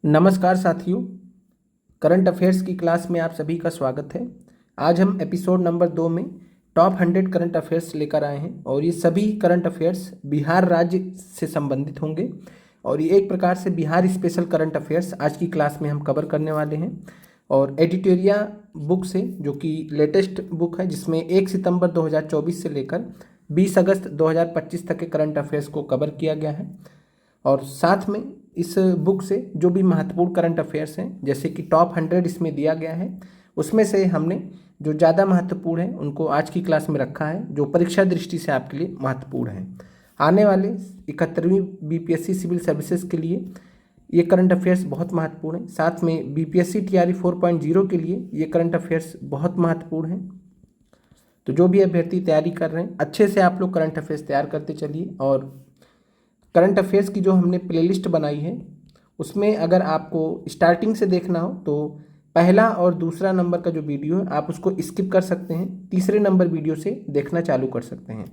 नमस्कार साथियों, current affairs की क्लास में आप सभी का स्वागत है। आज हम एपिसोड नंबर 2 में टॉप 100 करंट अफेयर्स लेकर आए हैं और ये सभी करंट अफेयर्स बिहार राज्य से संबंधित होंगे और ये एक प्रकार से बिहार स्पेशल करंट अफेयर्स आज की क्लास में हम कवर करने वाले हैं। और एडिटोरिया बुक से, जो कि लेटेस्ट बुक है, जिसमें 1 सितंबर 2024 से लेकर 20 अगस्त 2025 तक के करंट अफेयर्स को कवर किया गया है। और साथ में इस बुक से जो भी महत्वपूर्ण करंट अफेयर्स हैं, जैसे कि टॉप 100 इसमें दिया गया है, उसमें से हमने जो ज़्यादा महत्वपूर्ण है उनको आज की क्लास में रखा है, जो परीक्षा दृष्टि से आपके लिए महत्वपूर्ण है। आने वाले 71वीं बीपीएससी सिविल सर्विसेज के लिए ये करंट अफेयर्स बहुत महत्वपूर्ण है। साथ में बीपीएससी टीआरई 4.0 के लिए ये करंट अफेयर्स बहुत महत्वपूर्ण है। तो जो भी अभ्यर्थी तैयारी कर रहे हैं, अच्छे से आप लोग करंट अफेयर्स तैयार करते चलिए। और करंट अफेयर्स की जो हमने प्लेलिस्ट बनाई है, उसमें अगर आपको स्टार्टिंग से देखना हो तो पहला और दूसरा नंबर का जो वीडियो है आप उसको स्किप कर सकते हैं, तीसरे नंबर वीडियो से देखना चालू कर सकते हैं।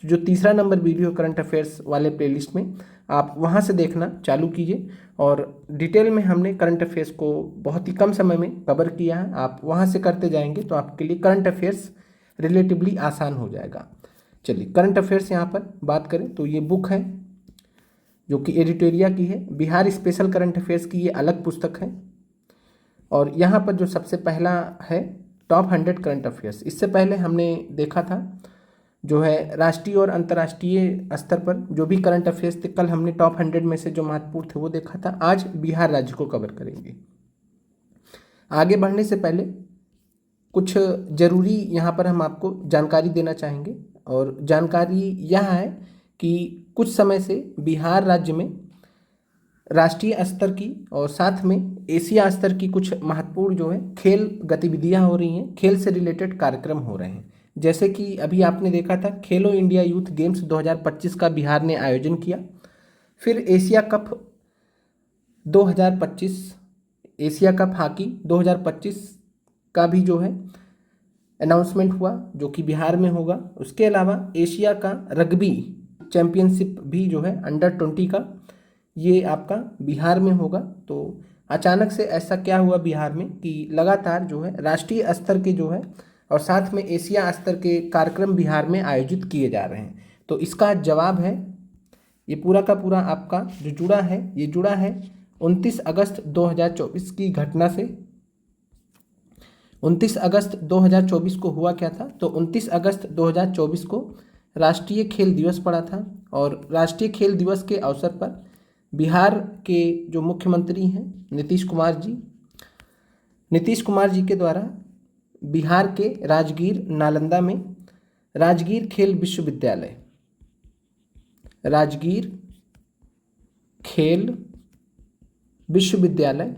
तो जो तीसरा नंबर वीडियो करंट अफेयर्स वाले प्लेलिस्ट में, आप वहां से देखना चालू कीजिए। और डिटेल में हमने करंट अफेयर्स को बहुत ही कम समय में कवर किया है। आप वहां से करते जाएंगे तो आपके लिए करंट अफेयर्स रिलेटिवली आसान हो जाएगा। चलिए, करंट अफेयर्स यहाँ पर बात करें तो ये बुक है जो कि एडिटोरिया की है। बिहार स्पेशल करंट अफेयर्स की ये अलग पुस्तक है। और यहाँ पर जो सबसे पहला है टॉप 100 करंट अफेयर्स, इससे पहले हमने देखा था जो है राष्ट्रीय और अंतर्राष्ट्रीय स्तर पर जो भी करंट अफेयर्स थे। कल हमने टॉप 100 में से जो महत्वपूर्ण थे वो देखा था। आज बिहार राज्य को कवर करेंगे। आगे बढ़ने से पहले कुछ जरूरी यहाँ पर हम आपको जानकारी देना चाहेंगे। और जानकारी यह है कि कुछ समय से बिहार राज्य में राष्ट्रीय स्तर की और साथ में एशिया स्तर की कुछ महत्वपूर्ण जो है खेल गतिविधियां हो रही हैं, खेल से रिलेटेड कार्यक्रम हो रहे हैं। जैसे कि अभी आपने देखा था खेलो इंडिया यूथ गेम्स 2025 का बिहार ने आयोजन किया। फिर Asia cup 2025, Asia cup hockey 2025 का भी जो है अनाउंसमेंट हुआ, जो कि बिहार में होगा। उसके अलावा एशिया का रग्बी चैंपियनशिप भी जो है अंडर 20 का, ये आपका बिहार में होगा। तो अचानक से ऐसा क्या हुआ बिहार में कि लगातार जो है राष्ट्रीय स्तर के जो है और साथ में एशिया स्तर के कार्यक्रम बिहार में आयोजित किए जा रहे हैं। तो इसका जवाब है, ये पूरा का पूरा आपका जो जुड़ा है, ये जुड़ा है 29 अगस्त 2024 की घटना से। 29 अगस्त 2024 को हुआ क्या था? तो 29 अगस्त 2024 को राष्ट्रीय खेल दिवस पड़ा था। और राष्ट्रीय खेल दिवस के अवसर पर बिहार के जो मुख्यमंत्री हैं नीतीश कुमार जी के द्वारा बिहार के राजगीर नालंदा में राजगीर खेल विश्वविद्यालय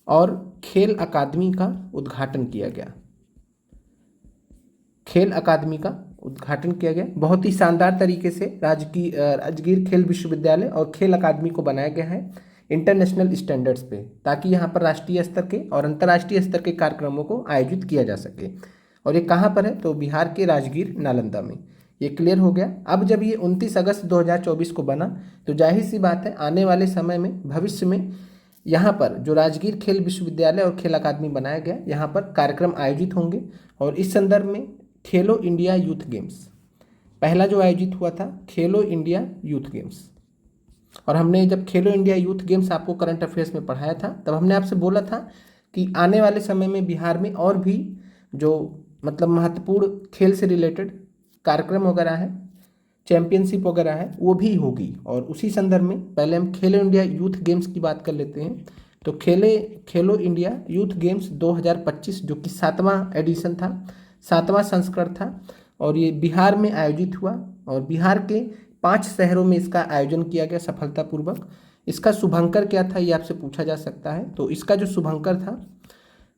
और खेल अकादमी का उद्घाटन किया गया। खेल अकादमी का उद्घाटन किया गया। बहुत ही शानदार तरीके से राजगीर खेल विश्वविद्यालय और खेल अकादमी को बनाया गया है इंटरनेशनल स्टैंडर्ड्स पे, ताकि यहाँ पर राष्ट्रीय स्तर के और अंतर्राष्ट्रीय स्तर के कार्यक्रमों को आयोजित किया जा सके। और ये कहाँ पर है? तो बिहार के राजगीर नालंदा में। ये क्लियर हो गया। अब जब ये 29 अगस्त 2024 को बना, तो जाहिर सी बात है आने वाले समय में, भविष्य में, यहाँ पर जो राजगीर खेल विश्वविद्यालय और खेल अकादमी बनाया गया, यहाँ पर कार्यक्रम आयोजित होंगे। और इस संदर्भ में खेलो इंडिया यूथ गेम्स पहला जो आयोजित हुआ था, खेलो इंडिया यूथ गेम्स। और हमने जब खेलो इंडिया यूथ गेम्स आपको करंट अफेयर्स में पढ़ाया था, तब हमने आपसे बोला था कि आने वाले समय में बिहार में और भी जो मतलब महत्वपूर्ण खेल से रिलेटेड कार्यक्रम वगैरह है, चैंपियनशिप वगैरह है, वो भी होगी। और उसी संदर्भ में पहले हम खेलो इंडिया यूथ गेम्स की बात कर लेते हैं। तो खेलो इंडिया यूथ गेम्स 2025, जो कि 7वां एडिशन था, 7वां संस्करण था, और ये बिहार में आयोजित हुआ। और बिहार के 5 शहरों में इसका आयोजन किया गया सफलतापूर्वक। इसका शुभंकर क्या था, ये आपसे पूछा जा सकता है। तो इसका जो शुभंकर था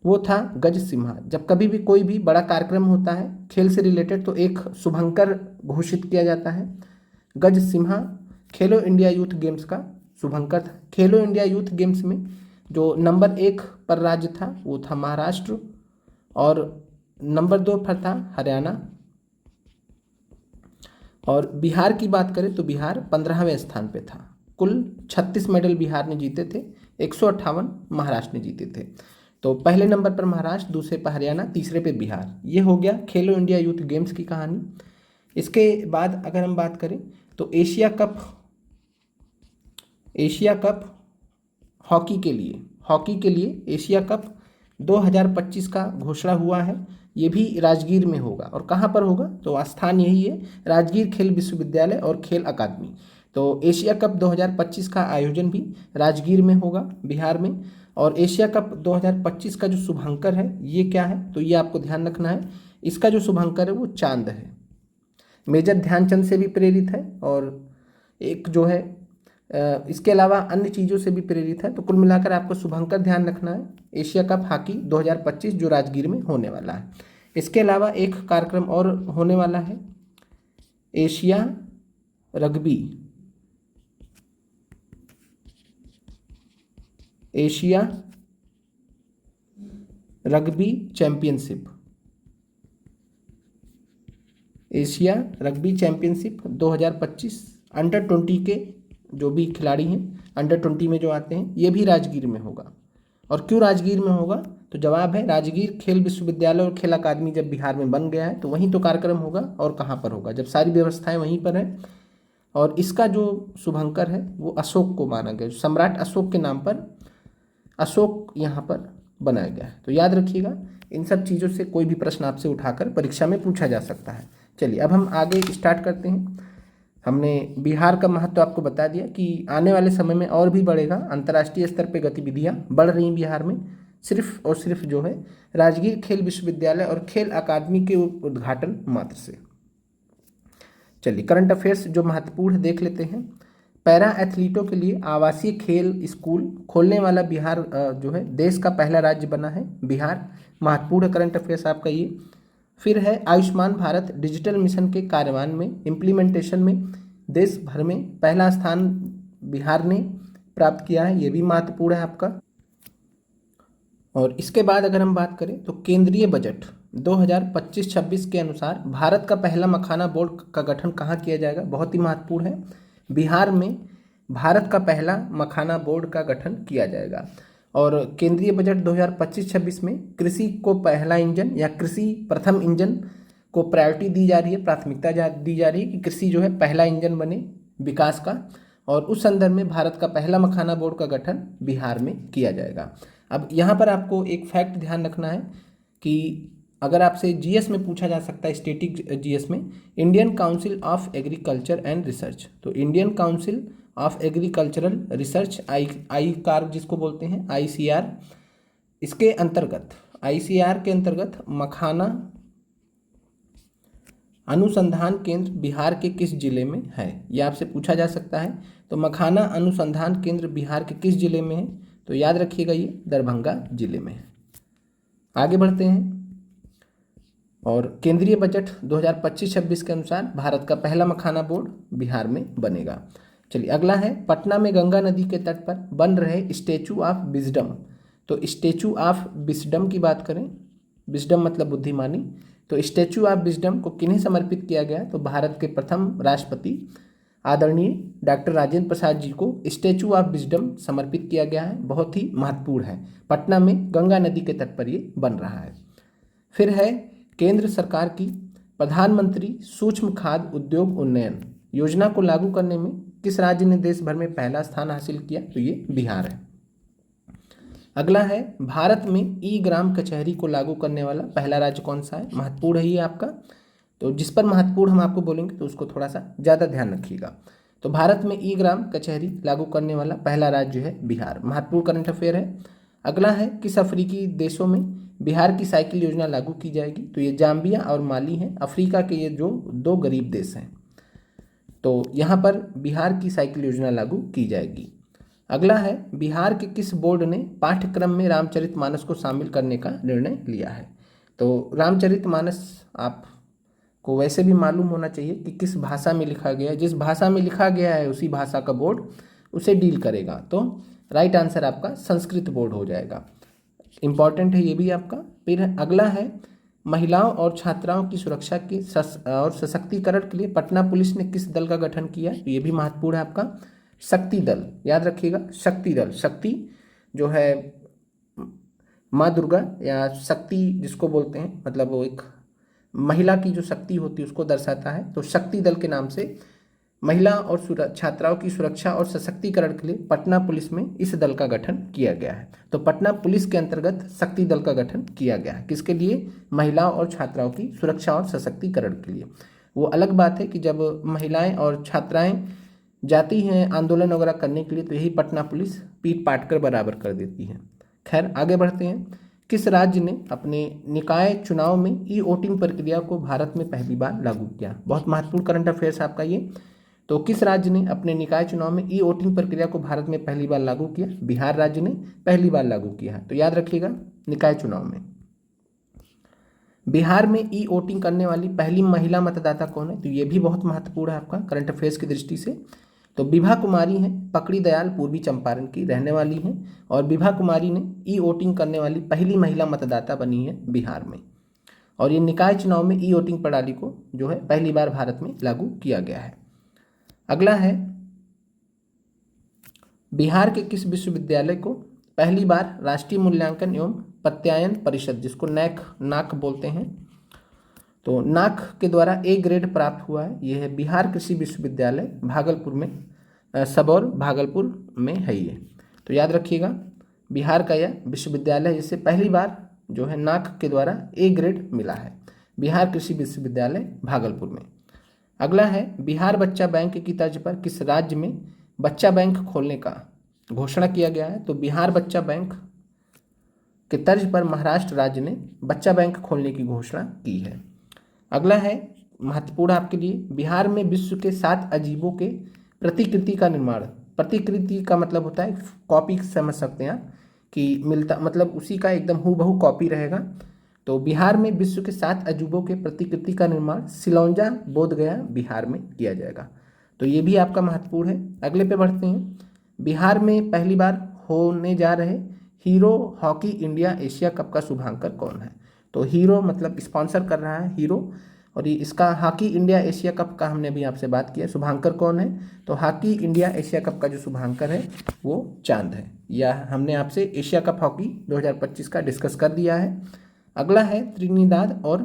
वो था गज सिम्हा। जब कभी भी कोई भी बड़ा कार्यक्रम होता है खेल से रिलेटेड, तो एक शुभंकर घोषित किया जाता है। गज सिम्हा खेलो इंडिया यूथ गेम्स का शुभंकर था। खेलो इंडिया यूथ गेम्स में जो नंबर 1 पर राज्य था वो था महाराष्ट्र, और नंबर 2 पर था हरियाणा। और बिहार की बात करें तो बिहार 15वें स्थान पे था। कुल 36 मेडल बिहार ने जीते थे, 158 महाराष्ट्र ने जीते थे। तो पहले नंबर पर महाराष्ट्र, दूसरे पर हरियाणा, तीसरे पे बिहार। ये हो गया खेलो इंडिया यूथ गेम्स की कहानी। इसके बाद अगर हम बात करें तो एशिया कप हॉकी के लिए एशिया कप 2025 का घोषणा हुआ है। ये भी राजगीर में होगा। और कहाँ पर होगा? तो स्थान यही है, राजगीर खेल विश्वविद्यालय और खेल अकादमी। तो एशिया कप 2025 का आयोजन भी राजगीर में होगा, बिहार में। और एशिया कप 2025 का जो शुभंकर है ये क्या है? तो ये आपको ध्यान रखना है, इसका जो शुभंकर है वो चांद है। मेजर ध्यानचंद से भी प्रेरित है और एक जो है इसके अलावा अन्य चीज़ों से भी प्रेरित है। तो कुल मिलाकर आपको शुभंकर ध्यान रखना है, एशिया कप हॉकी 2025 जो राजगीर में होने वाला है। इसके अलावा एक कार्यक्रम और होने वाला है, एशिया रग्बी चैंपियनशिप 2025 अंडर 20 के जो भी खिलाड़ी हैं, अंडर 20 में जो आते हैं, ये भी राजगीर में होगा। और क्यों राजगीर में होगा? तो जवाब है, राजगीर खेल विश्वविद्यालय और खेल अकादमी जब बिहार में बन गया है तो वहीं तो कार्यक्रम होगा। और कहाँ पर होगा जब सारी व्यवस्थाएं वहीं पर है। और इसका जो शुभंकर है वो अशोक को माना गया, सम्राट अशोक के नाम पर अशोक यहाँ पर बनाया गया है। तो याद रखिएगा, इन सब चीज़ों से कोई भी प्रश्न आपसे उठाकर परीक्षा में पूछा जा सकता है। चलिए अब हम आगे स्टार्ट करते हैं। हमने बिहार का महत्व आपको बता दिया कि आने वाले समय में और भी बढ़ेगा, अंतर्राष्ट्रीय स्तर पे गतिविधियां बढ़ रही बिहार में, सिर्फ और सिर्फ जो है राजगीर खेल विश्वविद्यालय और खेल अकादमी के उद्घाटन मात्र से। चलिए करंट अफेयर्स जो महत्वपूर्ण है देख लेते हैं। पैरा एथलीटों के लिए आवासीय खेल स्कूल खोलने वाला बिहार जो है देश का पहला राज्य बना है बिहार। महत्वपूर्ण करंट अफेयर्स आपका ये। फिर है आयुष्मान भारत डिजिटल मिशन के कार्यान्वयन में, इम्प्लीमेंटेशन में देश भर में पहला स्थान बिहार ने प्राप्त किया है, ये भी महत्वपूर्ण है आपका। और इसके बाद अगर हम बात करें तो केंद्रीय बजट 2025-26 के अनुसार भारत का पहला मखाना बोर्ड का गठन कहाँ किया जाएगा? बहुत ही महत्वपूर्ण है, बिहार में भारत का पहला मखाना बोर्ड का गठन किया जाएगा। और केंद्रीय बजट 2025-26 में कृषि को पहला इंजन या कृषि प्रथम इंजन को प्रायोरिटी दी जा रही है, प्राथमिकता दी जा रही है कि कृषि जो है पहला इंजन बने विकास का। और उस संदर्भ में भारत का पहला मखाना बोर्ड का गठन बिहार में किया जाएगा। अब यहाँ पर आपको एक फैक्ट ध्यान रखना है कि अगर आपसे जीएस में पूछा जा सकता है, स्टैटिक जीएस में, Indian Council of Agriculture and Research, तो Indian Council of Agricultural Research ICAR जिसको बोलते हैं, आईसीआर, इसके अंतर्गत आईसीआर के अंतर्गत मखाना अनुसंधान केंद्र बिहार के किस जिले में है? यह आपसे पूछा जा सकता है। तो मखाना अनुसंधान केंद्र बिहार के किस जिले में है? तो याद रखिएगा ये दरभंगा जिले में है। आगे बढ़ते हैं। और केंद्रीय बजट 2025-26 के अनुसार भारत का पहला मखाना बोर्ड बिहार में बनेगा। चलिए अगला है, पटना में गंगा नदी के तट पर बन रहे स्टैचू ऑफ विजडम। तो स्टैचू ऑफ विजडम की बात करें, विजडम मतलब बुद्धिमानी, तो स्टैचू ऑफ विजडम को किन्हें समर्पित किया गया? तो भारत के प्रथम राष्ट्रपति आदरणीय डॉक्टर राजेंद्र प्रसाद जी को स्टैचू ऑफ विजडम समर्पित किया गया है। बहुत ही महत्वपूर्ण है, पटना में गंगा नदी के तट पर ये बन रहा है। फिर है केंद्र सरकार की प्रधानमंत्री सूक्ष्म खाद्य उद्योग उन्नयन योजना को लागू करने में किस राज्य ने देश भर में पहला स्थान हासिल किया? तो ये बिहार है। अगला है, भारत में ई ग्राम कचहरी को लागू करने वाला पहला राज्य कौन सा है? महत्वपूर्ण है ये आपका, तो जिस पर महत्वपूर्ण हम आपको बोलेंगे तो उसको थोड़ा सा ज़्यादा ध्यान रखिएगा। तो भारत में ई ग्राम कचहरी लागू करने वाला पहला राज्य है बिहार। महत्वपूर्ण करंट अफेयर है। अगला है, किस अफ्रीकी देशों में बिहार की साइकिल योजना लागू की जाएगी? तो ये जाम्बिया और माली हैं, अफ्रीका के ये जो दो गरीब देश हैं। तो यहाँ पर बिहार की साइकिल योजना लागू की जाएगी। अगला है, बिहार के किस बोर्ड ने पाठ्यक्रम में रामचरितमानस को शामिल करने का निर्णय लिया है? तो रामचरितमानस आपको वैसे भी मालूम होना चाहिए कि किस भाषा में लिखा गया है। जिस भाषा में लिखा गया है उसी भाषा का बोर्ड उसे डील करेगा। तो राइट आंसर आपका संस्कृत बोर्ड हो जाएगा। इम्पॉर्टेंट है ये भी आपका। फिर अगला है, महिलाओं और छात्राओं की सुरक्षा और सशक्तिकरण के लिए पटना पुलिस ने किस दल का गठन किया? तो ये भी महत्वपूर्ण है आपका। शक्ति दल, याद रखिएगा, शक्ति दल। शक्ति जो है माँ दुर्गा या शक्ति जिसको बोलते हैं, मतलब वो एक महिला की जो शक्ति होती है उसको दर्शाता है। तो शक्ति दल के नाम से महिला और छात्राओं की सुरक्षा और सशक्तिकरण के लिए पटना पुलिस में इस दल का गठन किया गया है। तो पटना पुलिस के अंतर्गत शक्ति दल का गठन किया गया है। किसके लिए? महिलाओं और छात्राओं की सुरक्षा और सशक्तिकरण के लिए। वो अलग बात है कि जब महिलाएं और छात्राएं जाती हैं आंदोलन वगैरह करने के लिए तो यही पटना पुलिस पीट पाट कर बराबर कर देती है। खैर आगे बढ़ते हैं। किस राज्य ने अपने निकाय चुनाव में ई वोटिंग प्रक्रिया को भारत में पहली बार लागू किया? बहुत महत्वपूर्ण करंट अफेयर्स आपका ये। तो किस राज्य ने अपने निकाय चुनाव में ई वोटिंग प्रक्रिया को भारत में पहली बार लागू किया? बिहार राज्य ने पहली बार लागू किया है। तो याद रखिएगा, निकाय चुनाव में बिहार में ई वोटिंग करने वाली पहली महिला मतदाता कौन है? तो ये भी बहुत महत्वपूर्ण है आपका करंट अफेयर्स की दृष्टि से। तो विभा कुमारी हैं, पकड़ी दयाल पूर्वी चंपारण की रहने वाली हैं, और विभा कुमारी ने ई वोटिंग करने वाली पहली महिला मतदाता बनी है बिहार में। और ये निकाय चुनाव में ई वोटिंग प्रणाली को जो है पहली बार भारत में लागू किया गया है। अगला है, बिहार के किस विश्वविद्यालय को पहली बार राष्ट्रीय मूल्यांकन एवं प्रत्यायन परिषद, जिसको नाक बोलते हैं, तो नाक के द्वारा ए ग्रेड प्राप्त हुआ है? यह है बिहार कृषि विश्वविद्यालय भागलपुर में, सबौर भागलपुर में है ये। तो याद रखिएगा, बिहार का यह विश्वविद्यालय जिससे पहली बार जो है नाक के द्वारा ए ग्रेड मिला है, बिहार कृषि विश्वविद्यालय भागलपुर में। अगला है, बिहार बच्चा बैंक की तर्ज पर किस राज्य में बच्चा बैंक खोलने का घोषणा किया गया है? तो बिहार बच्चा बैंक के तर्ज पर महाराष्ट्र राज्य ने बच्चा बैंक खोलने की घोषणा की है। अगला है महत्वपूर्ण आपके लिए, बिहार में विश्व के 7 अजीबों के प्रतिकृति का निर्माण। प्रतिकृति का मतलब होता है कॉपी, समझ सकते हैं आप कि मिलता, मतलब उसी का एकदम हूबहू कॉपी रहेगा। तो बिहार में विश्व के 7 अजूबों के प्रतिकृति का निर्माण सिलौंजा बोधगया बिहार में किया जाएगा। तो ये भी आपका महत्वपूर्ण है। अगले पे बढ़ते हैं, बिहार में पहली बार होने जा रहे hero hockey India Asia cup का शुभांकर कौन है? तो हीरो मतलब स्पॉन्सर कर रहा है हीरो, और ये इसका हॉकी इंडिया एशिया कप का हमने भी आपसे बात किया। शुभांकर कौन है? तो हॉकी इंडिया एशिया कप का जो शुभांकर है वो चांद है। यह हमने आपसे एशिया कप हॉकी 2025 का डिस्कस कर दिया है। अगला है, त्रिनिदाद और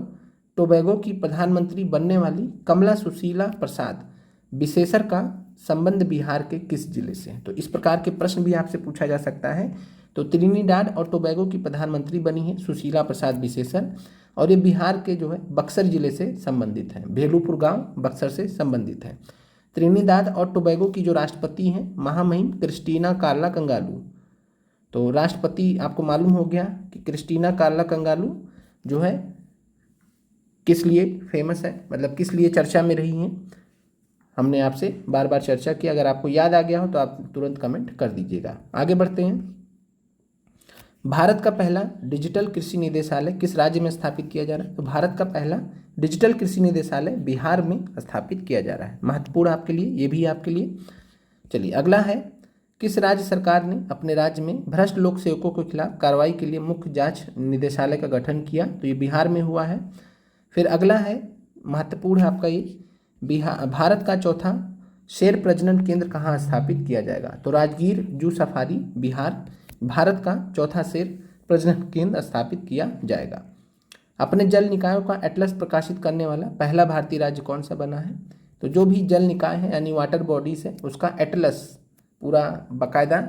टोबैगो की प्रधानमंत्री बनने वाली कमला सुशीला प्रसाद विशेषर का संबंध बिहार के किस जिले से है? तो इस प्रकार के प्रश्न भी आपसे पूछा जा सकता है। तो त्रिनिदाद और टोबैगो की प्रधानमंत्री बनी है सुशीला प्रसाद विशेषर, और ये बिहार के जो है बक्सर जिले से संबंधित है, भेलूपुर गांव बक्सर से संबंधित है। त्रिनिदाद और टोबैगो की जो राष्ट्रपति हैं महामहिम क्रिस्टीना कार्ला कंगालू। तो राष्ट्रपति आपको मालूम हो गया कि क्रिस्टीना कार्ला कंगालू जो है किस लिए फेमस है, मतलब किस लिए चर्चा में रही हैं। हमने आपसे बार बार चर्चा की, अगर आपको याद आ गया हो तो आप तुरंत कमेंट कर दीजिएगा। आगे बढ़ते हैं, भारत का पहला डिजिटल कृषि निदेशालय किस राज्य में स्थापित किया जा रहा है? तो भारत का पहला डिजिटल कृषि निदेशालय बिहार में स्थापित किया जा रहा है। महत्वपूर्ण आपके लिए, ये भी आपके लिए। चलिए अगला है, किस राज्य सरकार ने अपने राज्य में भ्रष्ट लोक सेवकों के खिलाफ कार्रवाई के लिए मुख्य जांच निदेशालय का गठन किया? तो ये बिहार में हुआ है। फिर अगला है, महत्वपूर्ण है आपका ये, भारत का चौथा शेर प्रजनन केंद्र कहाँ स्थापित किया जाएगा? तो राजगीर जू सफारी बिहार, भारत का चौथा शेर प्रजनन केंद्र स्थापित किया जाएगा। अपने जल निकायों का एटलस प्रकाशित करने वाला पहला भारतीय राज्य कौन सा बना है? तो जो भी जल निकाय है यानी वाटर बॉडीज है उसका एटलस पूरा बाकायदा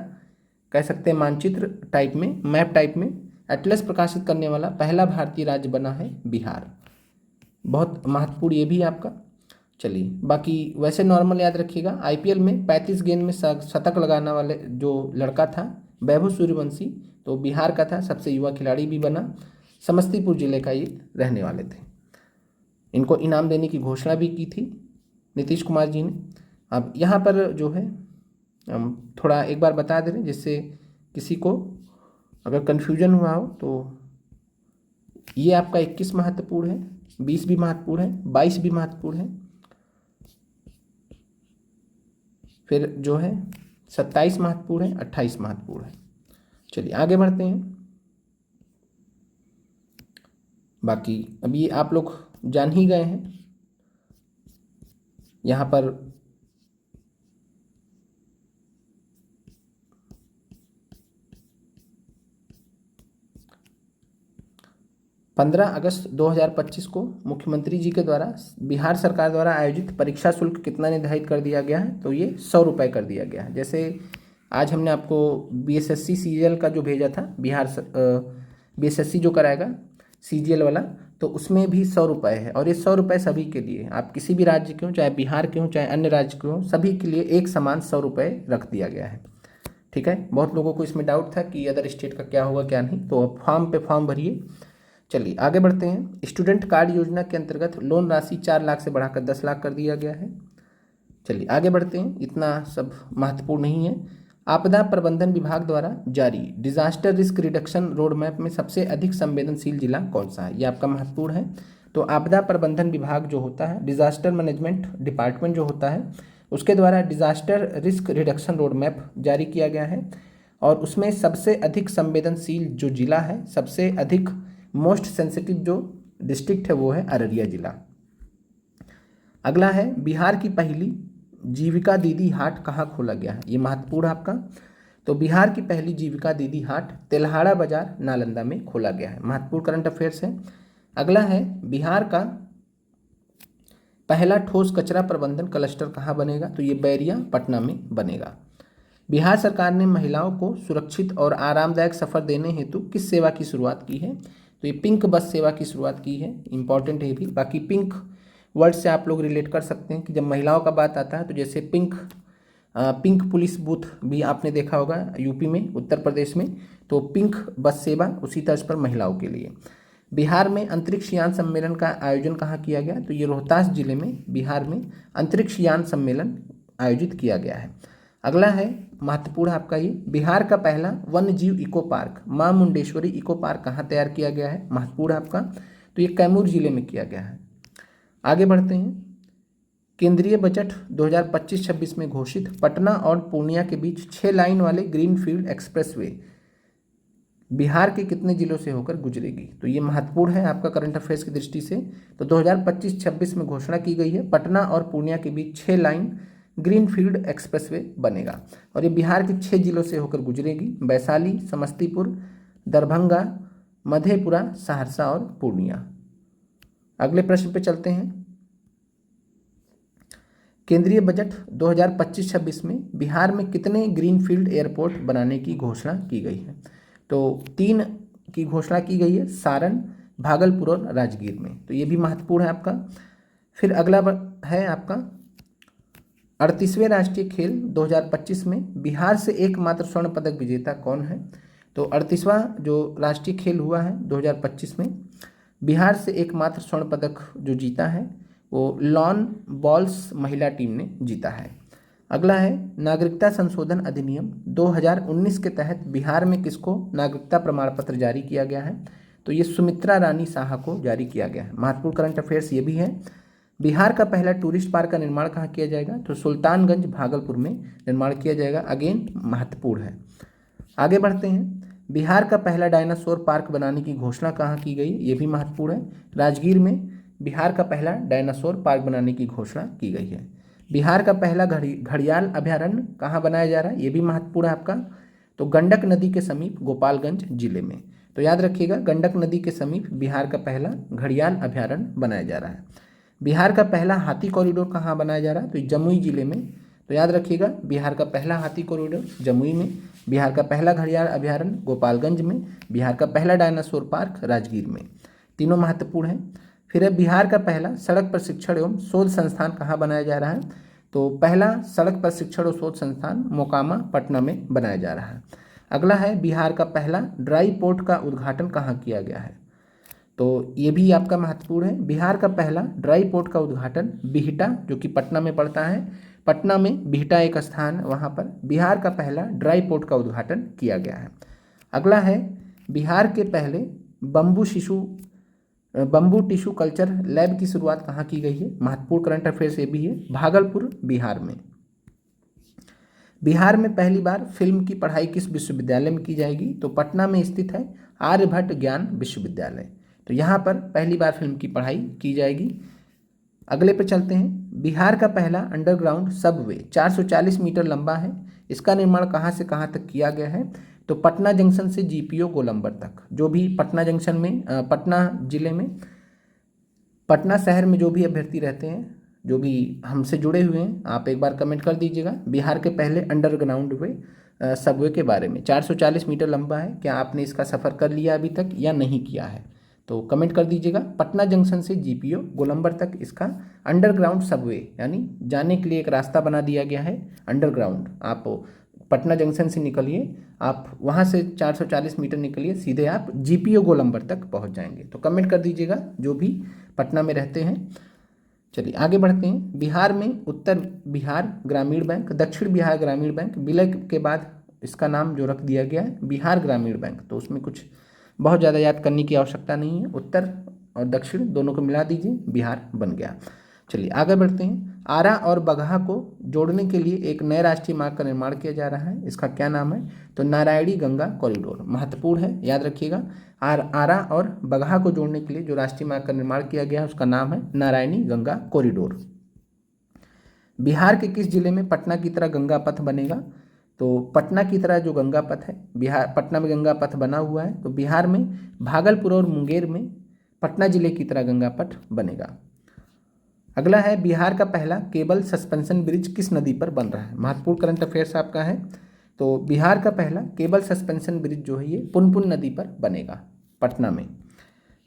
कह सकते हैं मानचित्र टाइप में, मैप टाइप में एटलस प्रकाशित करने वाला पहला भारतीय राज्य बना है बिहार। बहुत महत्वपूर्ण ये भी आपका। चलिए बाकी वैसे नॉर्मल याद रखिएगा, आईपीएल में 35 गेंद में शतक लगाने वाले जो लड़का था वैभव सूर्यवंशी, तो बिहार का था, सबसे युवा खिलाड़ी भी बना, समस्तीपुर जिले का ये रहने वाले थे। इनको इनाम देने की घोषणा भी की थी नीतीश कुमार जी ने। अब यहाँ पर जो है हम थोड़ा एक बार बता दे रहे हैं जिससे किसी को अगर कन्फ्यूजन हुआ हो। तो ये आपका 21 महत्वपूर्ण है, 20 भी महत्वपूर्ण है, 22 भी महत्वपूर्ण है, फिर जो है 27 महत्वपूर्ण है, 28 महत्वपूर्ण है। चलिए आगे बढ़ते हैं। बाकी अभी आप लोग जान ही गए हैं, यहाँ पर 15 अगस्त 2025 को मुख्यमंत्री जी के द्वारा बिहार सरकार द्वारा आयोजित परीक्षा शुल्क कितना निर्धारित कर दिया गया है, तो ये 100 रुपये कर दिया गया है। जैसे आज हमने आपको बीएसएससी सीजीएल का जो भेजा था, बीएसएससी जो कराएगा सीजीएल वाला, तो उसमें भी 100 रुपये है। और ये 100 रुपये सभी के लिए, आप किसी भी राज्य के हों, चाहे बिहार के हों चाहे अन्य राज्य के हों, सभी के लिए एक समान 100 रुपये रख दिया गया है। ठीक है, बहुत लोगों को इसमें डाउट था कि अदर स्टेट का क्या होगा क्या नहीं, तो अब फॉर्म पे फॉर्म भरिए। चलिए आगे बढ़ते हैं। स्टूडेंट कार्ड योजना के अंतर्गत लोन राशि 4 लाख से बढ़ाकर 10 लाख कर दिया गया है। चलिए आगे बढ़ते हैं, इतना सब महत्वपूर्ण नहीं है। आपदा प्रबंधन विभाग द्वारा जारी disaster risk reduction road map में सबसे अधिक संवेदनशील जिला कौन सा है, ये आपका महत्वपूर्ण है। तो आपदा प्रबंधन विभाग जो होता है, डिजास्टर मैनेजमेंट डिपार्टमेंट जो होता है, उसके द्वारा disaster risk reduction road map जारी किया गया है। और उसमें सबसे अधिक संवेदनशील जो जिला है, सबसे अधिक मोस्ट सेंसिटिव जो डिस्ट्रिक्ट है वो है अररिया जिला। अगला है बिहार की पहली जीविका दीदी हाट कहाँ खोला गया है, ये महत्वपूर्ण आपका। तो बिहार की पहली जीविका दीदी हाट तेल्हाड़ा बाजार नालंदा में खोला गया है, महत्वपूर्ण करंट अफेयर्स है। अगला है बिहार का पहला ठोस कचरा प्रबंधन क्लस्टर कहाँ बनेगा, तो ये बैरिया पटना में बनेगा। बिहार सरकार ने महिलाओं को सुरक्षित और आरामदायक सफर देने हेतु किस सेवा की शुरुआत की है, तो ये पिंक बस सेवा की शुरुआत की है, इंपॉर्टेंट है भी। बाकी पिंक वर्ड से आप लोग रिलेट कर सकते हैं कि जब महिलाओं का बात आता है तो जैसे पिंक पुलिस बूथ भी आपने देखा होगा यूपी में, उत्तर प्रदेश में, तो पिंक बस सेवा उसी तर्ज पर महिलाओं के लिए। बिहार में अंतरिक्ष यान सम्मेलन का आयोजन कहाँ किया गया, तो ये रोहतास जिले में बिहार में अंतरिक्ष यान सम्मेलन आयोजित किया गया है। अगला है महत्वपूर्ण आपका ये, बिहार का पहला वन्य जीव इको पार्क मां मुंडेश्वरी इको पार्क कहाँ तैयार किया गया है, महत्वपूर्ण आपका, तो ये कैमूर जिले में किया गया है। आगे बढ़ते हैं। केंद्रीय बजट 2025-26 में घोषित पटना और पूर्णिया के बीच 6 लाइन वाले ग्रीनफील्ड एक्सप्रेसवे बिहार के कितने जिलों से होकर गुजरेगी, तो ये महत्वपूर्ण है आपका करंट अफेयर्स की दृष्टि से। तो 2025-26 में घोषणा की गई है पटना और पूर्णिया के बीच 6 लाइन ग्रीनफील्ड एक्सप्रेसवे बनेगा और ये बिहार के 6 जिलों से होकर गुजरेगी, वैशाली, समस्तीपुर, दरभंगा, मधेपुरा, सहरसा और पूर्णिया। अगले प्रश्न पे चलते हैं। केंद्रीय बजट 2025-26 में बिहार में कितने ग्रीनफील्ड एयरपोर्ट बनाने की घोषणा की गई है, तो 3 की घोषणा की गई है, सारण, भागलपुर और राजगीर में, तो ये भी महत्वपूर्ण है आपका। फिर अगला है आपका 38वें राष्ट्रीय खेल 2025 में बिहार से एकमात्र स्वर्ण पदक विजेता कौन है, तो 38वां जो राष्ट्रीय खेल हुआ है 2025 में बिहार से एकमात्र स्वर्ण पदक जो जीता है वो लॉन बॉल्स महिला टीम ने जीता है। अगला है नागरिकता संशोधन अधिनियम 2019 के तहत बिहार में किसको नागरिकता प्रमाण पत्र जारी किया गया है, तो ये सुमित्रा रानी साहा को जारी किया गया है, महत्वपूर्ण करंट अफेयर्स ये भी है। बिहार का पहला टूरिस्ट पार्क का निर्माण कहाँ किया जाएगा, तो सुल्तानगंज भागलपुर में निर्माण किया जाएगा, अगेन महत्वपूर्ण है। आगे बढ़ते हैं। बिहार का पहला डायनासोर पार्क बनाने की घोषणा कहाँ की गई, ये भी महत्वपूर्ण है, राजगीर में बिहार का पहला डायनासोर पार्क बनाने की घोषणा की गई है। बिहार का पहला घड़ियाल अभयारण्य कहाँ बनाया जा रहा है, ये भी महत्वपूर्ण है आपका, तो गंडक नदी के समीप गोपालगंज जिले में, तो याद रखिएगा गंडक नदी के समीप बिहार का पहला घड़ियाल अभयारण्य बनाया जा रहा है। बिहार का पहला हाथी कॉरिडोर कहाँ बनाया जा रहा है, तो जमुई जिले में, तो याद रखिएगा बिहार का पहला हाथी कॉरिडोर जमुई में, बिहार का पहला घड़ियाल अभयारण्य गोपालगंज में, बिहार का पहला डायनासोर पार्क राजगीर में, तीनों महत्वपूर्ण हैं। फिर है बिहार का पहला सड़क प्रशिक्षण एवं शोध संस्थान कहाँ बनाया जा रहा है, तो पहला सड़क प्रशिक्षण और शोध संस्थान मोकामा पटना में बनाया जा रहा है। अगला है बिहार का पहला ड्राई पोर्ट का उद्घाटन कहाँ किया गया है, तो ये भी आपका महत्वपूर्ण है। बिहार का पहला ड्राई पोर्ट का उद्घाटन बिहटा जो कि पटना में पड़ता है, पटना में बिहटा एक स्थान, वहाँ पर बिहार का पहला ड्राई पोर्ट का उद्घाटन किया गया है। अगला है बिहार के पहले बम्बू टिश्यू कल्चर लैब की शुरुआत कहाँ की गई है, महत्वपूर्ण करंट अफेयर्स ये भी है, भागलपुर बिहार में। बिहार में पहली बार फिल्म की पढ़ाई किस विश्वविद्यालय में की जाएगी, तो पटना में स्थित है आर्यभट्ट ज्ञान विश्वविद्यालय, तो यहाँ पर पहली बार फिल्म की पढ़ाई की जाएगी। अगले पे चलते हैं। बिहार का पहला अंडरग्राउंड सबवे 440 मीटर लंबा है, इसका निर्माण कहाँ से कहाँ तक किया गया है, तो पटना जंक्शन से जीपीओ गोलंबर तक, जो भी पटना जंक्शन में पटना जिले में, पटना शहर में जो भी अभ्यर्थी रहते हैं, जो भी हमसे जुड़े हुए हैं, आप एक बार कमेंट कर दीजिएगा बिहार के पहले अंडरग्राउंड वे सबवे के बारे में। 440 मीटर लंबा है, क्या आपने इसका सफ़र कर लिया अभी तक या नहीं किया है? तो कमेंट कर दीजिएगा। पटना जंक्शन से जीपीओ गोलंबर तक इसका अंडरग्राउंड सबवे, यानी जाने के लिए एक रास्ता बना दिया गया है अंडरग्राउंड। आप पटना जंक्शन से निकलिए, आप वहाँ से 440 मीटर निकलिए, सीधे आप जीपीओ गोलंबर तक पहुँच जाएंगे। तो कमेंट कर दीजिएगा जो भी पटना में रहते हैं। चलिए आगे बढ़ते हैं। बिहार में उत्तर बिहार ग्रामीण बैंक, दक्षिण बिहार ग्रामीण बैंक, विलय के बाद इसका नाम जो रख दिया गया है बिहार ग्रामीण बैंक, तो उसमें कुछ बहुत ज़्यादा याद करने की आवश्यकता नहीं है। उत्तर और दक्षिण दोनों को मिला दीजिए, बिहार बन गया। चलिए आगे बढ़ते हैं। आरा और बगहा को जोड़ने के लिए एक नए राष्ट्रीय मार्ग का निर्माण किया जा रहा है, इसका क्या नाम है? तो नारायणी गंगा कॉरिडोर। महत्वपूर्ण है, याद रखिएगा। आरा और बगहा को जोड़ने के लिए जो राष्ट्रीय मार्ग का निर्माण किया गया है उसका नाम है नारायणी गंगा कॉरिडोर। बिहार के किस जिले में पटना की तरह गंगा पथ बनेगा? तो पटना की तरह जो गंगा पथ है, बिहार पटना में गंगा पथ बना हुआ है, तो बिहार में भागलपुर और मुंगेर में पटना जिले की तरह गंगा पथ बनेगा। अगला है, बिहार का पहला केबल सस्पेंशन ब्रिज किस नदी पर बन रहा है? महत्वपूर्ण करंट अफेयर्स आपका है। तो बिहार का पहला केबल सस्पेंशन ब्रिज जो है ये पुनपुन नदी पर बनेगा, पटना में।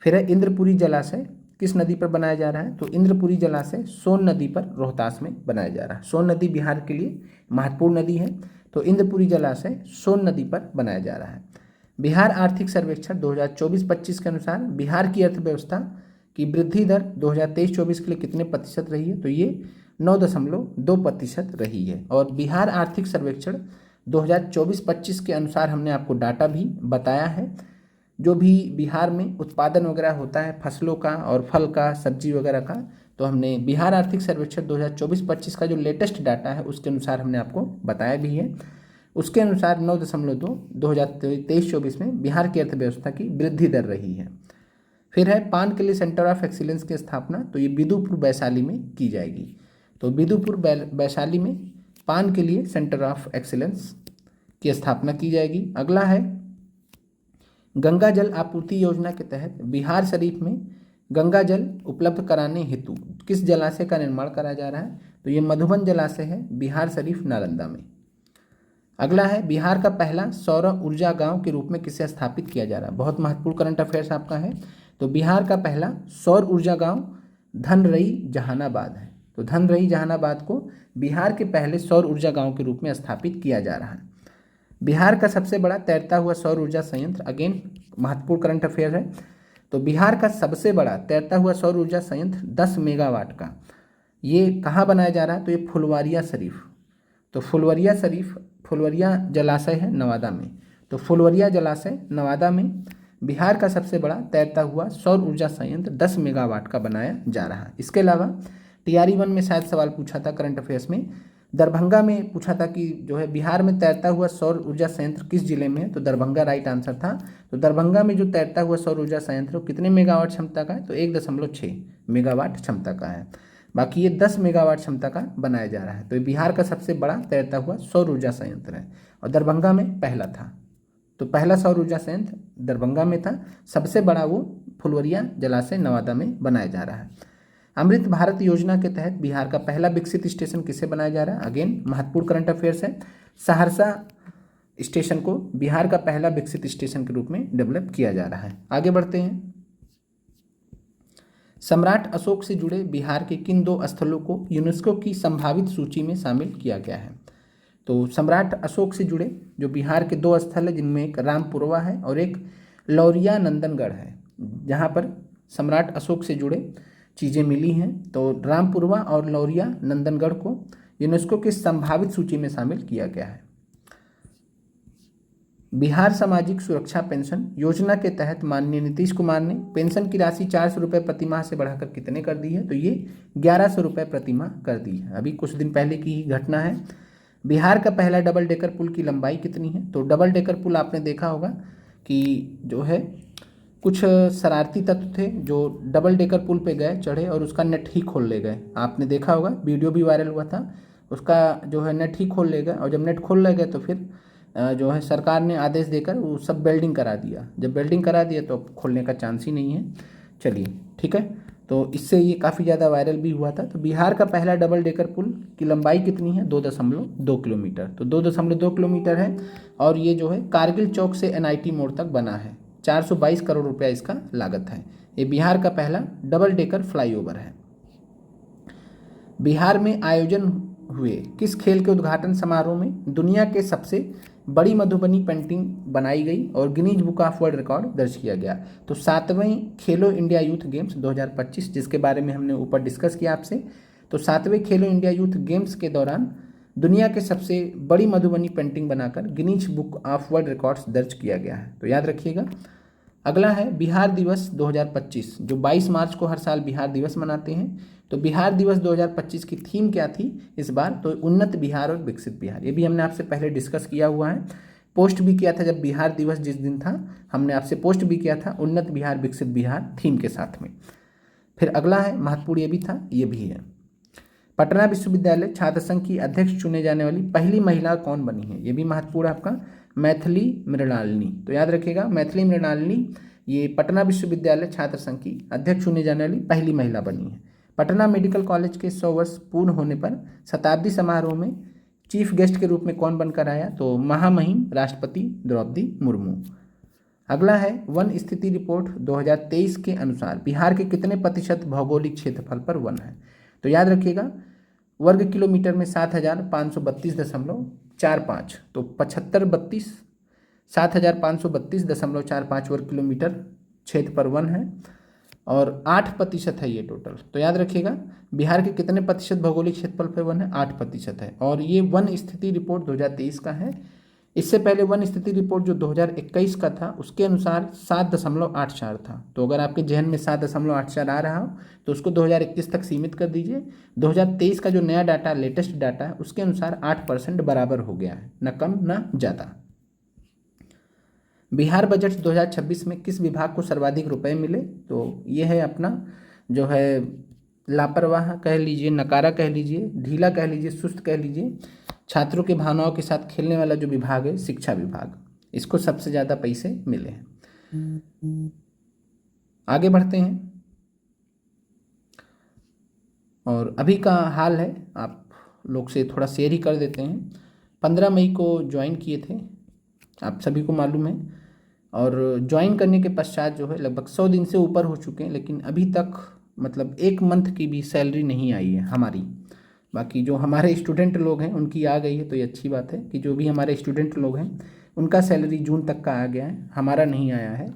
फिर है, इंद्रपुरी जलाशय किस नदी पर बनाया जा रहा है? तो इंद्रपुरी जलाशय सोन नदी पर रोहतास में बनाया जा रहा है। सोन नदी बिहार के लिए महत्वपूर्ण नदी है, तो इंद्रपुरी जलाशय सोन नदी पर बनाया जा रहा है। बिहार आर्थिक सर्वेक्षण 2024-25 के अनुसार बिहार की अर्थव्यवस्था की वृद्धि दर 2023-24 के लिए कितने प्रतिशत रही है? तो ये 9.2% रही है। और बिहार आर्थिक सर्वेक्षण 2024-25 के अनुसार हमने आपको डाटा भी बताया है, जो भी बिहार में उत्पादन वगैरह होता है फसलों का और फल का, सब्जी वगैरह का, तो हमने बिहार आर्थिक सर्वेक्षण 2024-25 का जो लेटेस्ट डाटा है उसके अनुसार हमने आपको बताया भी है। उसके अनुसार 9.2 2023-24 में बिहार की अर्थव्यवस्था की वृद्धि दर रही है। फिर है, पान के लिए सेंटर ऑफ एक्सीलेंस की स्थापना, तो ये बिदुपुर वैशाली में की जाएगी। तो बिदुपुर वैशाली में पान के लिए सेंटर ऑफ एक्सीलेंस की स्थापना की जाएगी। अगला है, गंगा जल आपूर्ति योजना के तहत बिहार शरीफ में गंगा जल उपलब्ध कराने हेतु किस जलाशय का निर्माण करा जा रहा है? तो ये मधुबन जलाशय है बिहार शरीफ नालंदा में। अगला है, बिहार का पहला सौर ऊर्जा गांव के रूप में किसे स्थापित किया जा रहा है? बहुत महत्वपूर्ण करंट अफेयर्स आपका है। तो बिहार का पहला सौर ऊर्जा गांव धनरई जहानाबाद है। तो धनरई जहानाबाद को बिहार के पहले सौर ऊर्जा गांव के रूप में स्थापित किया जा रहा है। बिहार का सबसे बड़ा तैरता हुआ सौर ऊर्जा संयंत्र, अगेन महत्वपूर्ण करंट अफेयर है। तो बिहार का सबसे बड़ा तैरता हुआ सौर ऊर्जा संयंत्र 10 मेगावाट का, ये कहाँ बनाया जा रहा है? तो ये फुलवारिया शरीफ। तो फुलवरिया जलाशय है नवादा में। तो फुलवरिया जलाशय नवादा में बिहार का सबसे बड़ा तैरता हुआ सौर ऊर्जा संयंत्र 10 मेगावाट का बनाया जा रहा है। इसके अलावा टीआरई 1 में शायद सवाल पूछा था करंट अफेयर्स में, दरभंगा में पूछा था कि जो है बिहार में तैरता हुआ सौर ऊर्जा संयंत्र किस जिले में है? तो दरभंगा राइट आंसर था। तो दरभंगा में जो तैरता हुआ सौर ऊर्जा संयंत्र वो कितने मेगावाट क्षमता का है? तो 1.6 मेगावाट क्षमता का है। बाकी ये 10 मेगावाट क्षमता का बनाया जा रहा है। तो ये बिहार का सबसे बड़ा तैरता हुआ सौर ऊर्जा संयंत्र है और दरभंगा में पहला था। तो पहला सौर ऊर्जा संयंत्र दरभंगा में था, सबसे बड़ा वो फुलवरिया जलाशय नवादा में बनाया जा रहा है। अमृत भारत योजना के तहत बिहार का पहला विकसित स्टेशन किसे बनाया जा रहा है? अगेन महत्वपूर्ण करंट अफेयर्स है। सहरसा स्टेशन को बिहार का पहला विकसित स्टेशन के रूप में डेवलप किया जा रहा है। आगे बढ़ते हैं। सम्राट अशोक से जुड़े बिहार के किन 2 स्थलों को यूनेस्को की संभावित सूची में शामिल किया गया है? तो सम्राट अशोक से जुड़े जो बिहार के 2 स्थल है, जिनमें एक रामपुरवा है और एक लौरिया नंदनगढ़ है, जहाँ पर सम्राट अशोक से जुड़े चीज़ें मिली हैं। तो रामपुरवा और लौरिया नंदनगढ़ को यूनेस्को की संभावित सूची में शामिल किया गया है। बिहार सामाजिक सुरक्षा पेंशन योजना के तहत माननीय नीतीश कुमार ने पेंशन की राशि 400 रुपये प्रति माह से बढ़ाकर कितने कर दी है? तो ये 1100 रुपये प्रति माह कर दी है। अभी कुछ दिन पहले की ही घटना है। बिहार का पहला डबल डेकर पुल की लंबाई कितनी है? तो डबल डेकर पुल आपने देखा होगा कि जो है कुछ शरारती तत्व थे जो डबल डेकर पुल पे गए, चढ़े और उसका नेट ही खोल ले गए। आपने देखा होगा, वीडियो भी वायरल हुआ था। उसका जो है नेट ही खोल ले गए और जब नेट खोल ले गए तो फिर जो है सरकार ने आदेश देकर वो सब वेल्डिंग करा दिया। जब वेल्डिंग करा दिया तो अब खोलने का चांस ही नहीं है। चलिए ठीक है, तो इससे ये काफ़ी ज़्यादा वायरल भी हुआ था। तो बिहार का पहला डबल डेकर पुल की लंबाई कितनी है? 2.2 किलोमीटर। तो 2.2 किलोमीटर है और ये जो है कारगिल चौक से NIT मोड़ तक बना है। 422 करोड़ रुपया इसका लागत है। ये बिहार का पहला डबल डेकर फ्लाईओवर है। बिहार में आयोजन हुए किस खेल के उद्घाटन समारोह में दुनिया के सबसे बड़ी मधुबनी पेंटिंग बनाई गई और Guinness book of world record दर्ज किया गया? तो 7वें खेलो इंडिया यूथ गेम्स 2025, जिसके बारे में हमने ऊपर डिस्कस किया आपसे। तो 7वें खेलो इंडिया यूथ गेम्स के दौरान दुनिया के सबसे बड़ी मधुबनी पेंटिंग बनाकर Guinness book of world records दर्ज किया गया है। तो याद रखिएगा। अगला है बिहार दिवस 2025, जो 22 मार्च को हर साल बिहार दिवस मनाते हैं। तो बिहार दिवस 2025 की थीम क्या थी इस बार? तो उन्नत बिहार और विकसित बिहार। ये भी हमने आपसे पहले डिस्कस किया हुआ है, पोस्ट भी किया था। जब बिहार दिवस जिस दिन था हमने आपसे पोस्ट भी किया था उन्नत बिहार विकसित बिहार थीम के साथ में। फिर अगला है महत्वपूर्ण, ये भी था, ये भी है। पटना विश्वविद्यालय छात्र संघ की अध्यक्ष चुने जाने वाली पहली महिला कौन बनी है? ये भी महत्वपूर्ण आपका, मैथिली मृणालिनी। तो याद रखिएगा, मैथिली मृणालिनी ये पटना विश्वविद्यालय छात्र संघ की अध्यक्ष चुने जाने वाली पहली महिला बनी है। पटना मेडिकल कॉलेज के 100 वर्ष पूर्ण होने पर शताब्दी समारोह में चीफ गेस्ट के रूप में कौन बनकर आया? तो महामहिम राष्ट्रपति द्रौपदी मुर्मू। अगला है वन स्थिति रिपोर्ट 2023 के अनुसार बिहार के कितने प्रतिशत भौगोलिक क्षेत्रफल पर वन है? तो याद रखिएगा, वर्ग किलोमीटर में 7,532.45, तो 7,532.45 वर्ग किलोमीटर क्षेत्र पर वन है और 8% है ये टोटल। तो याद रखिएगा, बिहार के कितने प्रतिशत भौगोलिक क्षेत्रफल पर वन है? 8% है। और ये वन स्थिति रिपोर्ट 2023 का है। इससे पहले वन स्थिति रिपोर्ट जो 2021 का था उसके अनुसार 7.84 था। तो अगर आपके जहन में 7.84 आ रहा हो तो उसको 2021 तक सीमित कर दीजिए। 2023 का जो नया डाटा, लेटेस्ट डाटा है, उसके अनुसार 8% बराबर हो गया है, न कम न ज़्यादा। बिहार बजट 2026 में किस विभाग को सर्वाधिक रुपए मिले? तो ये है अपना जो है लापरवाह कह लीजिए, नकारा कह लीजिए, ढीला कह लीजिए, सुस्त कह लीजिए, छात्रों के भावनाओं के साथ खेलने वाला जो विभाग है शिक्षा विभाग, इसको सबसे ज़्यादा पैसे मिले हैं। आगे बढ़ते हैं और अभी का हाल है आप लोग से थोड़ा शेयर ही कर देते हैं। 15 मई को ज्वाइन किए थे, आप सभी को मालूम है, और ज्वाइन करने के पश्चात जो है लगभग 100 दिन से ऊपर हो चुके हैं, लेकिन अभी तक मतलब 1 मंथ की भी सैलरी नहीं आई है हमारी। बाकी जो हमारे स्टूडेंट लोग हैं उनकी आ गई है, तो ये अच्छी बात है कि जो भी हमारे स्टूडेंट लोग हैं उनका सैलरी जून तक का आ गया है, हमारा नहीं आया है।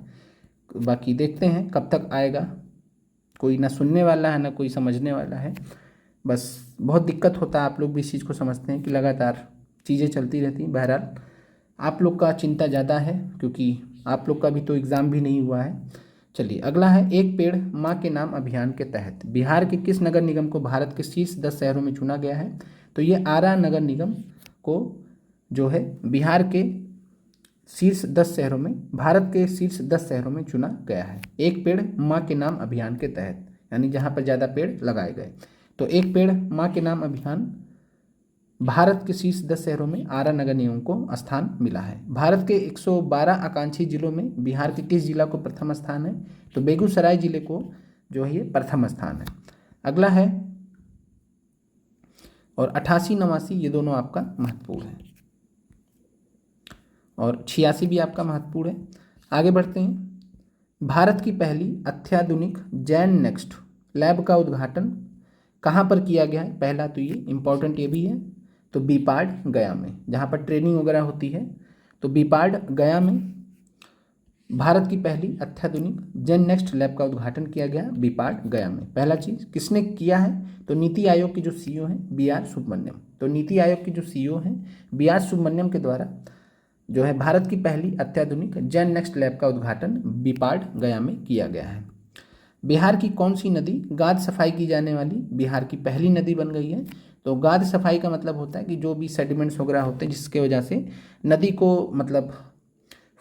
बाकी देखते हैं कब तक आएगा, कोई ना सुनने वाला है ना कोई समझने वाला है। बस बहुत दिक्कत होता है, आप लोग भी इस चीज़ को समझते हैं कि लगातार चीज़ें चलती रहती हैं। बहरहाल आप लोग का चिंता ज़्यादा है क्योंकि आप लोग का भी तो एग्ज़ाम भी नहीं हुआ है। चलिए अगला है, एक पेड़ माँ के नाम अभियान के तहत बिहार के किस नगर निगम को भारत के शीर्ष 10 शहरों में चुना गया है? तो ये आरा नगर निगम को जो है बिहार के शीर्ष 10 शहरों में, भारत के शीर्ष 10 शहरों में चुना गया है एक पेड़ माँ के नाम अभियान के तहत, यानी जहाँ पर ज़्यादा पेड़ लगाए गए। तो एक पेड़ माँ के नाम अभियान भारत के शीर्ष 10 शहरों में आरा नगर निगम को स्थान मिला है। भारत के 112 आकांक्षी जिलों में बिहार के किस जिला को प्रथम स्थान है? तो बेगूसराय जिले को जो है ये प्रथम स्थान है। अगला है, और 88 89 ये दोनों आपका महत्वपूर्ण है और 86 भी आपका महत्वपूर्ण है। आगे बढ़ते हैं, भारत की पहली अत्याधुनिक जैन नेक्स्ट लैब का उद्घाटन कहाँ पर किया गया है? पहला तो ये इम्पोर्टेंट ये भी है, तो बीपाड गया में, जहाँ पर ट्रेनिंग वगैरह होती है। तो बीपाड गया में भारत की पहली अत्याधुनिक जेन नेक्स्ट लैब का उद्घाटन किया गया बीपाड गया में। पहला चीज़ किसने किया है? तो नीति आयोग के जो CEO हैं BR सुब्रमण्यम। तो नीति आयोग के जो CEO हैं BR सुब्रमण्यम के द्वारा जो है भारत की पहली अत्याधुनिक जेन नेक्स्ट लैब का उद्घाटन बीपाड गया में किया गया है। बिहार की कौन सी नदी गाद सफाई की जाने वाली बिहार की पहली नदी बन गई है? तो गाद सफाई का मतलब होता है कि जो भी सेडिमेंट्स वगैरह होते हैं जिसके वजह से नदी को मतलब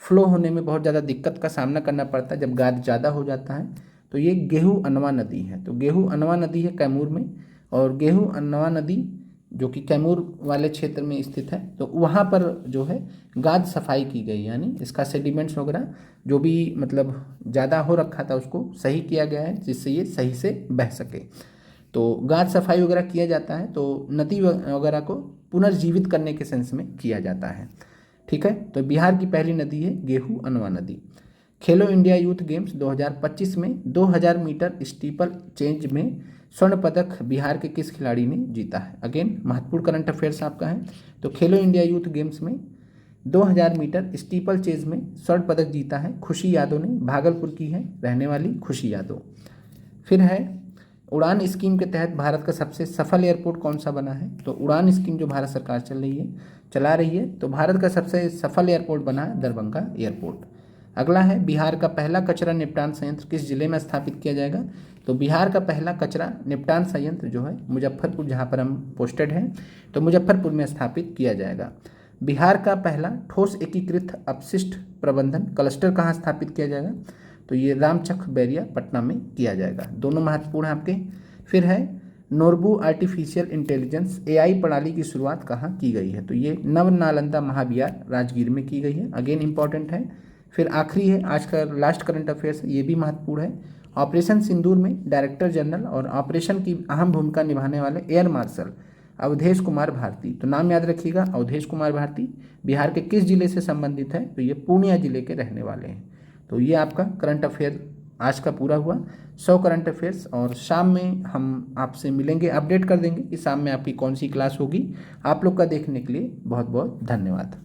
फ्लो होने में बहुत ज़्यादा दिक्कत का सामना करना पड़ता है जब गाद ज़्यादा हो जाता है। तो ये गेहूं अनवा नदी है, तो गेहूं अनवा नदी है कैमूर में, और गेहूं अनवा नदी जो कि कैमूर वाले क्षेत्र में स्थित है, तो वहाँ पर जो है गाद सफाई की गई, यानी इसका सेडिमेंट्स वगैरह जो भी मतलब ज़्यादा हो रखा था उसको सही किया गया है, जिससे ये सही से बह सके। तो गाद सफाई वगैरह किया जाता है, तो नदी वगैरह को पुनर्जीवित करने के सेंस में किया जाता है। ठीक है, तो बिहार की पहली नदी है गेहूं अनवा नदी। खेलो इंडिया यूथ गेम्स 2025 में 2000 मीटर स्टीपल चेंज में स्वर्ण पदक बिहार के किस खिलाड़ी ने जीता है? अगेन महत्वपूर्ण करंट अफेयर्स आपका है। तो खेलो इंडिया यूथ गेम्स में 2000 मीटर स्टीपल चेज में स्वर्ण पदक जीता है खुशी यादव ने, भागलपुर की है रहने वाली खुशी यादव। फिर है उड़ान स्कीम के तहत भारत का सबसे सफल एयरपोर्ट कौन सा बना है? तो उड़ान स्कीम जो भारत सरकार चला रही है, तो भारत का सबसे सफल एयरपोर्ट बना है दरभंगा एयरपोर्ट। अगला है बिहार का पहला कचरा निपटान संयंत्र किस जिले में स्थापित किया जाएगा? तो बिहार का पहला कचरा निपटान संयंत्र जो है मुजफ्फरपुर, जहाँ पर हम पोस्टेड हैं, तो मुजफ्फरपुर में स्थापित किया जाएगा। बिहार का पहला ठोस एकीकृत अपशिष्ट प्रबंधन क्लस्टर कहाँ स्थापित किया जाएगा? तो ये रामचक बैरिया पटना में किया जाएगा। दोनों महत्वपूर्ण हैं आपके। फिर है नोरबू आर्टिफिशियल इंटेलिजेंस एआई प्रणाली की शुरुआत कहाँ की गई है? तो ये नव नालंदा महाविहार राजगीर में की गई है, अगेन इंपॉर्टेंट है। फिर आखिरी है आज का लास्ट करंट अफेयर्स, ये भी महत्वपूर्ण है। ऑपरेशन सिंदूर में डायरेक्टर जनरल और ऑपरेशन की अहम भूमिका निभाने वाले एयर मार्शल अवधेश कुमार भारती, तो नाम याद रखिएगा अवधेश कुमार भारती बिहार के किस जिले से संबंधित है? तो ये पूर्णिया जिले के रहने वाले हैं। तो ये आपका करंट अफेयर आज का पूरा हुआ 100 करंट अफेयर्स, और शाम में हम आपसे मिलेंगे, अपडेट कर देंगे कि शाम में आपकी कौन सी क्लास होगी। आप लोग का देखने के लिए बहुत बहुत धन्यवाद।